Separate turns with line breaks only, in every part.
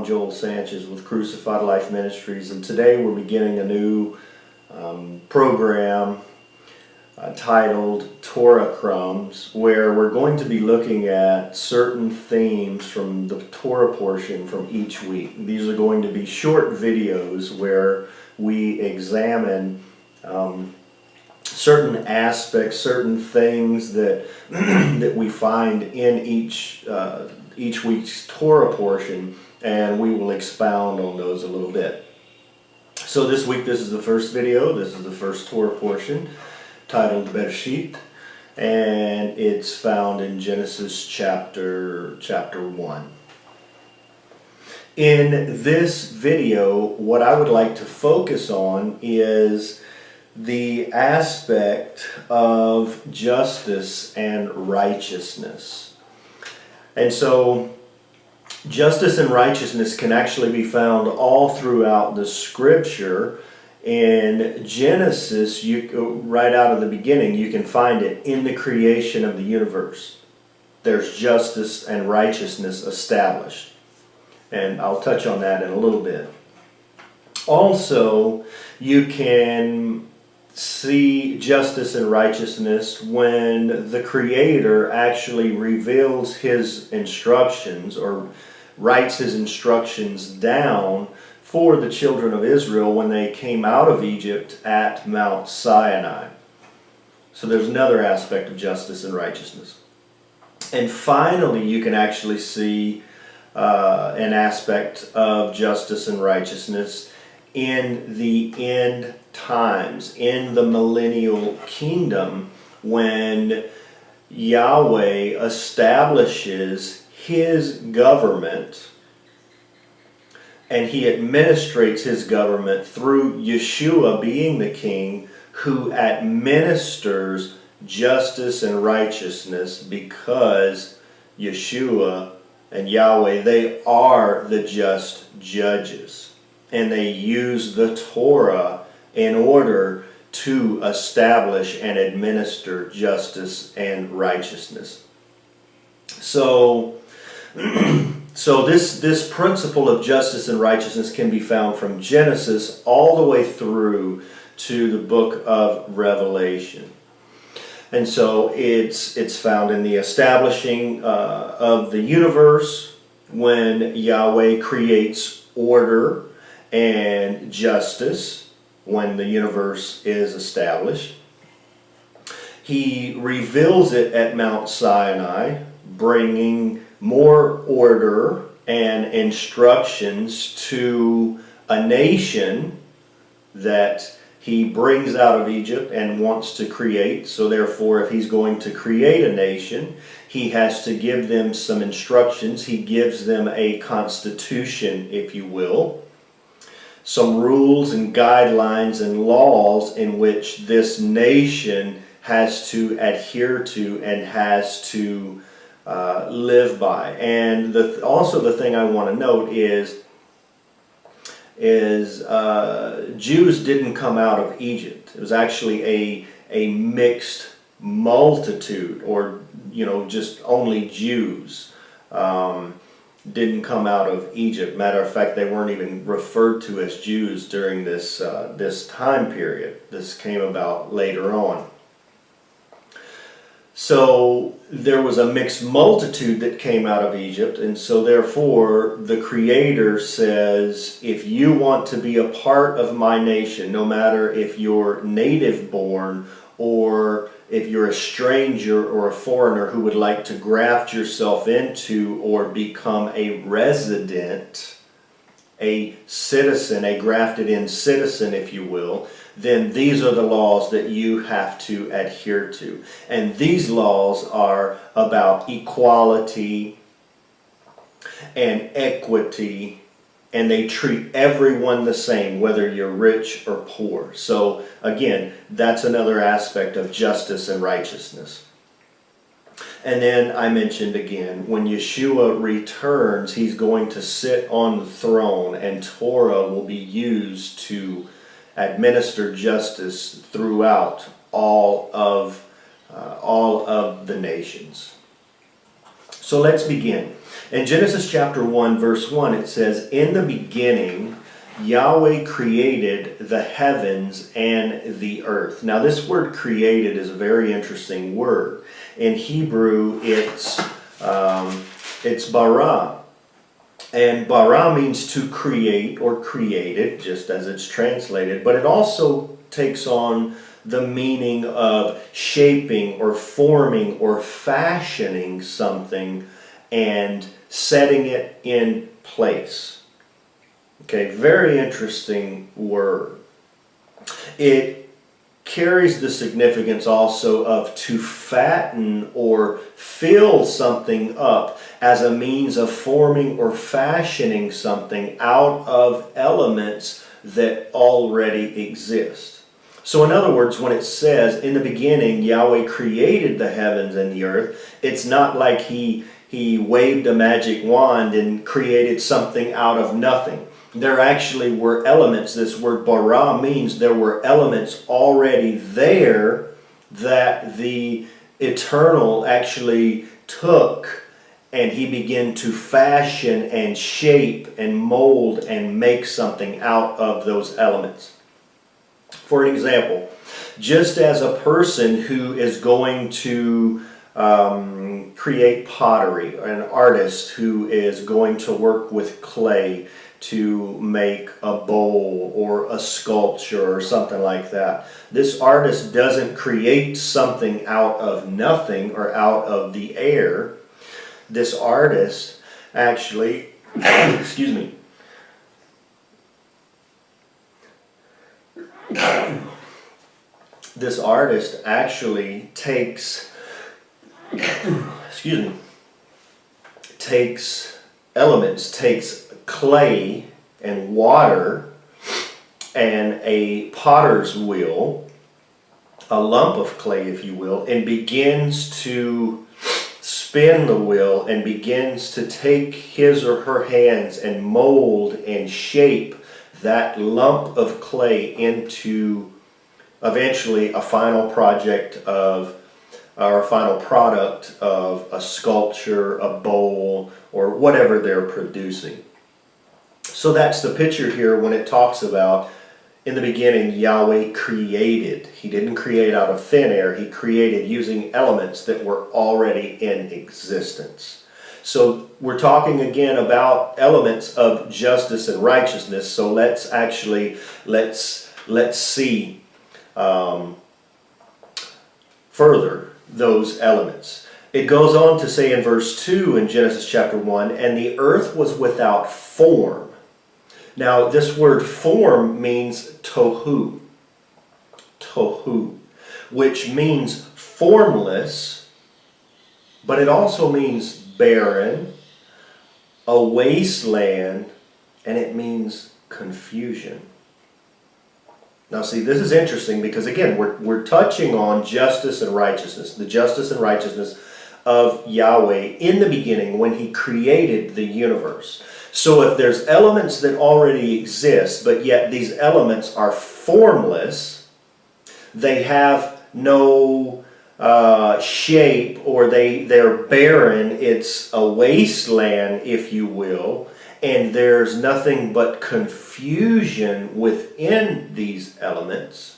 Joel Sanchez with Crucified Life Ministries, and today we're beginning a new program titled Torah Crumbs, where we're going to be looking at certain themes from the Torah portion from each week. These are going to be short videos where we examine certain aspects, certain things that that we find in each week's Torah portion, and we will expound on those a little bit. So this week, this is the first video. This is the first Torah portion, titled Bereshit, and it's found in Genesis chapter 1. In this video, what I would like to focus on is the aspect of justice and righteousness. And so justice and righteousness can actually be found all throughout the scripture. In Genesis, right out of the beginning, you can find it in the creation of the universe. There's justice and righteousness established. And I'll touch on that in a little bit. Also, you can see justice and righteousness when the Creator actually reveals His instructions or writes His instructions down for the children of Israel when they came out of Egypt at Mount Sinai. So there's another aspect of justice and righteousness. And finally, you can actually see an aspect of justice and righteousness in the end times, in the millennial kingdom, when Yahweh establishes His government and He administrates His government through Yeshua being the king who administers justice and righteousness, because Yeshua and Yahweh, they are the just judges. And they use the Torah in order to establish and administer justice and righteousness. So this principle of justice and righteousness can be found from Genesis all the way through to the book of Revelation. And so it's found in the establishing of the universe, when Yahweh creates order and justice, when the universe is established. He reveals it at Mount Sinai, bringing more order and instructions to a nation that He brings out of Egypt and wants to create. So therefore, if He's going to create a nation, He has to give them some instructions. He gives them a constitution, if you will, some rules and guidelines and laws in which this nation has to adhere to and has to live by. And also the thing I want to note is Jews didn't come out of Egypt. It was actually a mixed multitude, or just only Jews didn't come out of Egypt. Matter of fact, they weren't even referred to as Jews during this time period. This came about later on. So there was a mixed multitude that came out of Egypt, and so therefore the Creator says, if you want to be a part of my nation, no matter if you're native born or if you're a stranger or a foreigner who would like to graft yourself into or become a resident, a citizen, a grafted in citizen, if you will, then these are the laws that you have to adhere to. And these laws are about equality and equity, and they treat everyone the same, whether you're rich or poor. So again, that's another aspect of justice and righteousness. And then I mentioned again, when Yeshua returns, He's going to sit on the throne, and Torah will be used to administer justice throughout all of the nations. So let's begin. In Genesis chapter 1, verse 1, it says, "In the beginning, Yahweh created the heavens and the earth." Now this word created is a very interesting word. In Hebrew, it's bara. And bara means to create or created, just as it's translated, but it also takes on the meaning of shaping or forming or fashioning something and setting it in place. Okay, very interesting word. It carries the significance also of to fatten or fill something up as a means of forming or fashioning something out of elements that already exist. So in other words, when it says, "In the beginning Yahweh created the heavens and the earth," it's not like he waved a magic wand and created something out of nothing. There actually were elements. This word bara means there were elements already there that the Eternal actually took, and he began to fashion and shape and mold and make something out of those elements. For an example, just as a person who is going to create pottery, an artist who is going to work with clay to make a bowl or a sculpture or something like that. This artist doesn't create something out of nothing or out of the air. This artist actually, excuse me, this artist actually takes, excuse me, takes elements, takes clay and water and a potter's wheel, a lump of clay if you will, and begins to spin the wheel and begins to take his or her hands and mold and shape that lump of clay into eventually a final project of, or a final product of a sculpture, a bowl, or whatever they're producing. So that's the picture here when it talks about, in the beginning, Yahweh created. He didn't create out of thin air. He created using elements that were already in existence. So we're talking again about elements of justice and righteousness. So let's see further those elements. It goes on to say in verse 2 in Genesis chapter 1, "And the earth was without form." Now this word form means tohu. Tohu. Which means formless, but it also means barren, a wasteland, and it means confusion. Now see, this is interesting because again, we're touching on justice and righteousness, the justice and righteousness of Yahweh in the beginning when he created the universe. So if there's elements that already exist, but yet these elements are formless, they have no shape, or they're barren, it's a wasteland, if you will, and there's nothing but confusion within these elements,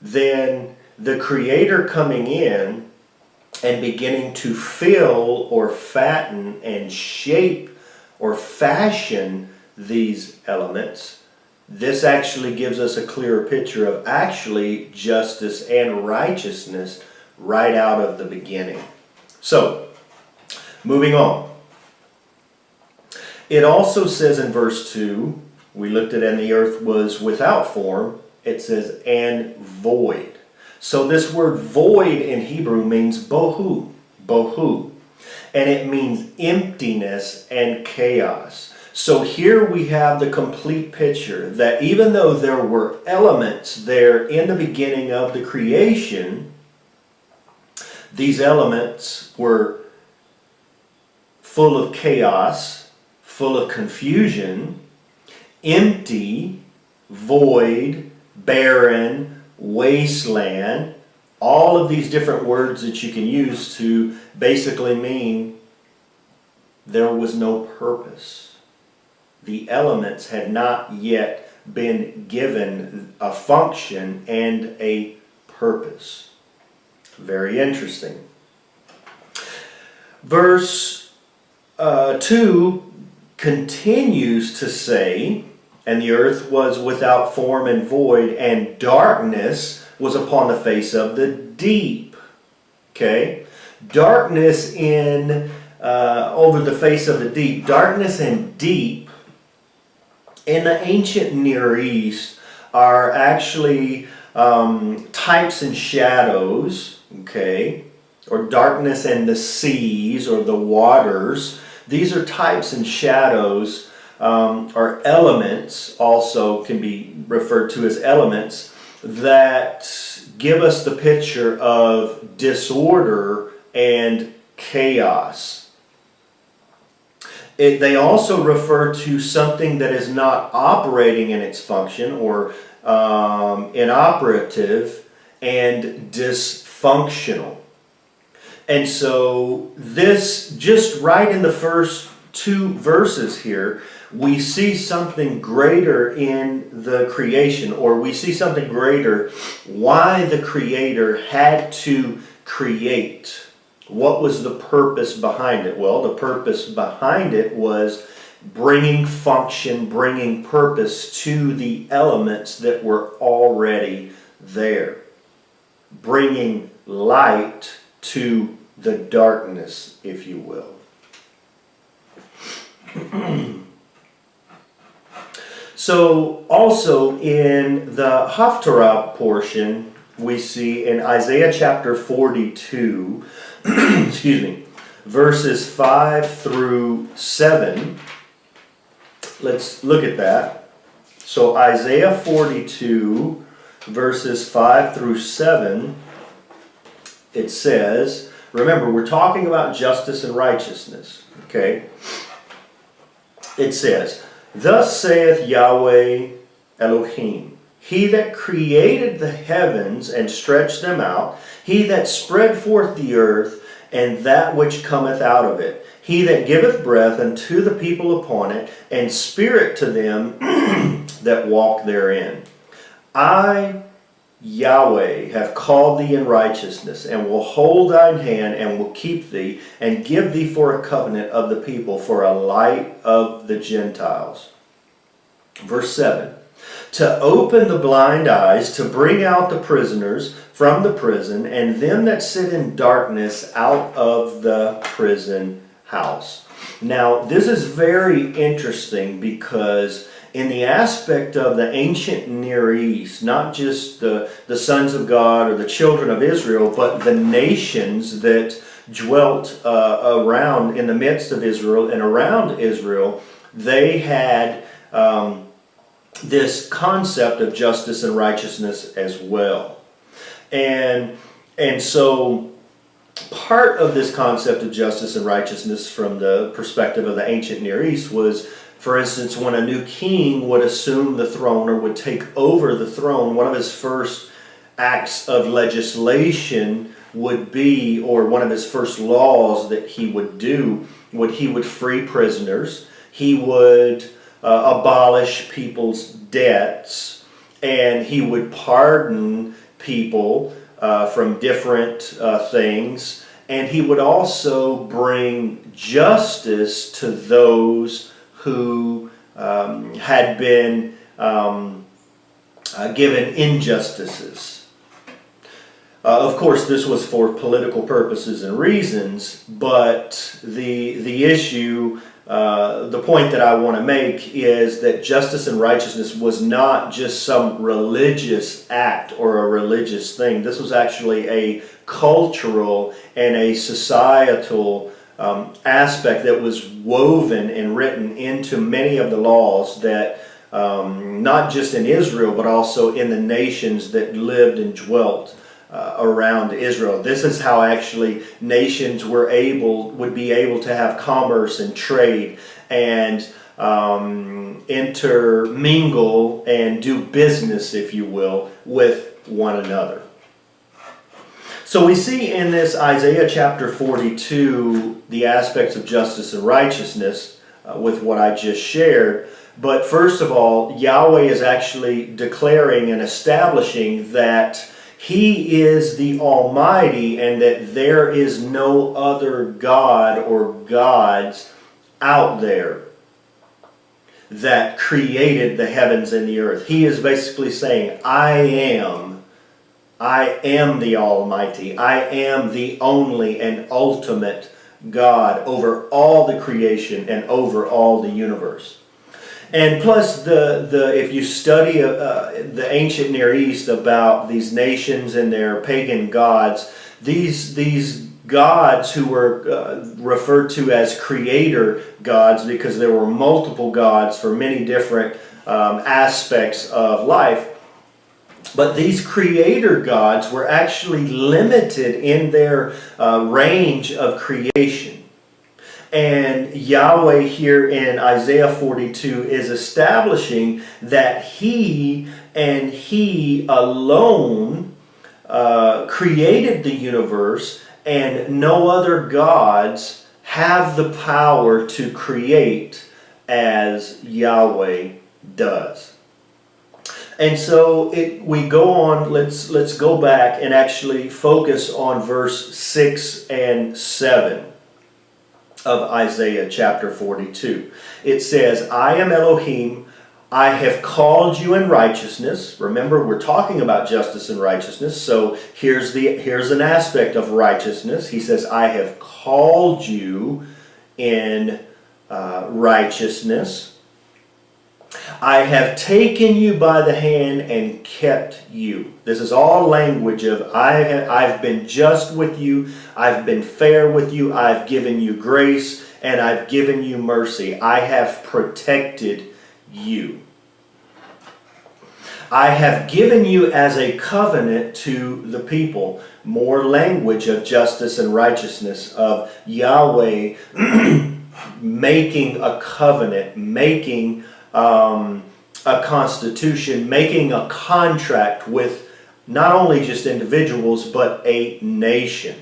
then the Creator coming in and beginning to fill or fatten and shape or fashion these elements, this actually gives us a clearer picture of actually justice and righteousness right out of the beginning. So, moving on. It also says in verse 2, we looked at, "And the earth was without form." It says, "and void." So this word void in Hebrew means bohu. Bohu. And it means emptiness and chaos. So here we have the complete picture that even though there were elements there in the beginning of the creation, these elements were full of chaos, full of confusion, empty, void, barren, wasteland, All of these different words that you can use to basically mean there was no purpose. The elements had not yet been given a function and a purpose. Very interesting. Verse 2 continues to say, and the earth was without form and void, and darkness was upon the face of the deep. Okay? Darkness in over the face of the deep. Darkness and deep in the ancient Near East are actually types and shadows, okay? Or darkness and the seas or the waters. These are types and shadows, or elements, also can be referred to as elements, that give us the picture of disorder and chaos. They also refer to something that is not operating in its function, or inoperative and dysfunctional. And so this, just right in the first 2 verses here, we see something greater in the creation, or we see something greater why the Creator had to create. What was the purpose behind it? Well, the purpose behind it was bringing function, bringing purpose to the elements that were already there. Bringing light to the darkness, if you will. So, also in the Haftarah portion, we see in Isaiah chapter 42, excuse me, verses 5 through 7. Let's look at that. So Isaiah 42, verses 5 through 7, it says, remember, we're talking about justice and righteousness, okay? It says, "Thus saith Yahweh Elohim, He that created the heavens and stretched them out, He that spread forth the earth, and that which cometh out of it, He that giveth breath unto the people upon it, and spirit to them that walk therein. I, Yahweh, have called thee in righteousness, and will hold thine hand, and will keep thee, and give thee for a covenant of the people, for a light of the Gentiles." Verse 7, "To open the blind eyes, to bring out the prisoners from the prison, and them that sit in darkness out of the prison house." Now, this is very interesting because in the aspect of the ancient Near East, not just the sons of God or the children of Israel, but the nations that dwelt around in the midst of Israel and around Israel, they had this concept of justice and righteousness as well. And so part of this concept of justice and righteousness from the perspective of the ancient Near East was, for instance, when a new king would assume the throne or would take over the throne, one of his first acts of legislation would be, or one of his first laws that he would do, he would free prisoners, he would abolish people's debts, and he would pardon people from different things, and he would also bring justice to those who had been given injustices. Of course, this was for political purposes and reasons, but the issue, the point that I want to make is that justice and righteousness was not just some religious act or a religious thing. This was actually a cultural and a societal aspect that was woven and written into many of the laws that not just in Israel but also in the nations that lived and dwelt around Israel. This is how actually nations would be able to have commerce and trade and intermingle and do business, if you will, with one another. So we see in this Isaiah chapter 42 the aspects of justice and righteousness with what I just shared. But first of all, Yahweh is actually declaring and establishing that He is the Almighty and that there is no other God or gods out there that created the heavens and the earth. He is basically saying, I am the Almighty. I am the only and ultimate God over all the creation and over all the universe. And plus, if you study the ancient Near East about these nations and their pagan gods, these gods who were referred to as creator gods because there were multiple gods for many different aspects of life. But these creator gods were actually limited in their range of creation. And Yahweh here in Isaiah 42 is establishing that He and He alone created the universe, and no other gods have the power to create as Yahweh does. And so we go on, let's go back and actually focus on verse 6 and 7 of Isaiah chapter 42. It says, I am Elohim, I have called you in righteousness. Remember, we're talking about justice and righteousness, so here's an aspect of righteousness. He says, I have called you in righteousness. I have taken you by the hand and kept you. This is all language of I've been just with you, I've been fair with you, I've given you grace, and I've given you mercy. I have protected you. I have given you as a covenant to the people. More language of justice and righteousness, of Yahweh making a covenant, making a constitution, making a contract with not only just individuals, but a nation.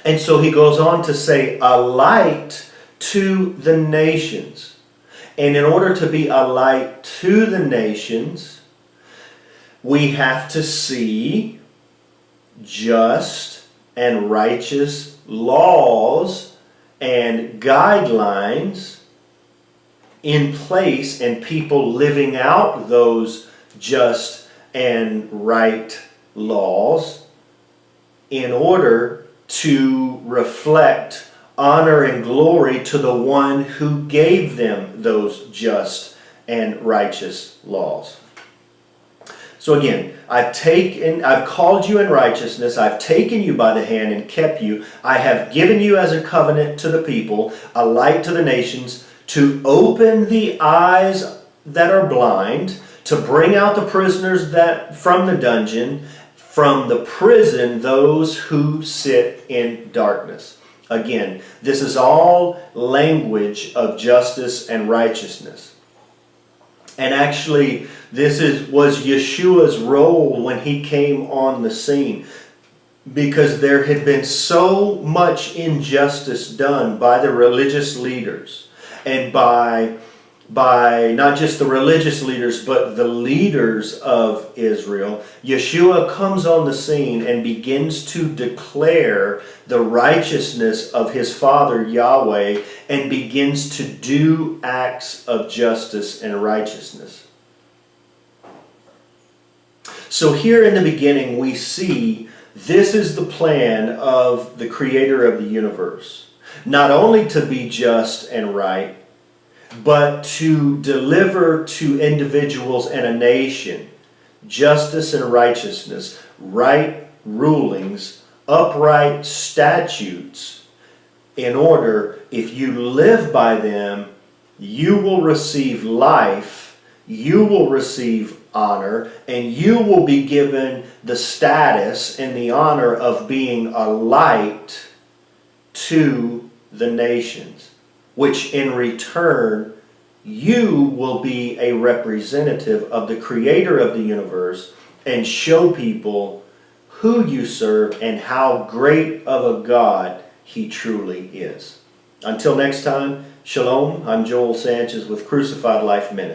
And so he goes on to say, a light to the nations. And in order to be a light to the nations, we have to see just and righteous laws and guidelines in place, and people living out those just and right laws in order to reflect honor and glory to the one who gave them those just and righteous laws. So again, I've called you in righteousness, I've taken you by the hand and kept you, I have given you as a covenant to the people, a light to the nations, to open the eyes that are blind, to bring out the prisoners that from the dungeon, from the prison those who sit in darkness. Again, this is all language of justice and righteousness. And actually, was Yeshua's role when he came on the scene, because there had been so much injustice done by the religious leaders and by not just the religious leaders, but the leaders of Israel. Yeshua comes on the scene and begins to declare the righteousness of his Father Yahweh and begins to do acts of justice and righteousness. So here in the beginning we see this is the plan of the Creator of the universe. Not only to be just and right, but to deliver to individuals and a nation justice and righteousness, right rulings, upright statutes, in order, if you live by them, you will receive life, you will receive honor, and you will be given the status and the honor of being a light to the nations, which in return you will be a representative of the Creator of the universe and show people who you serve, and how great of a God He truly is. Until next time, Shalom. I'm Joel Sanchez with Crucified Life Ministry.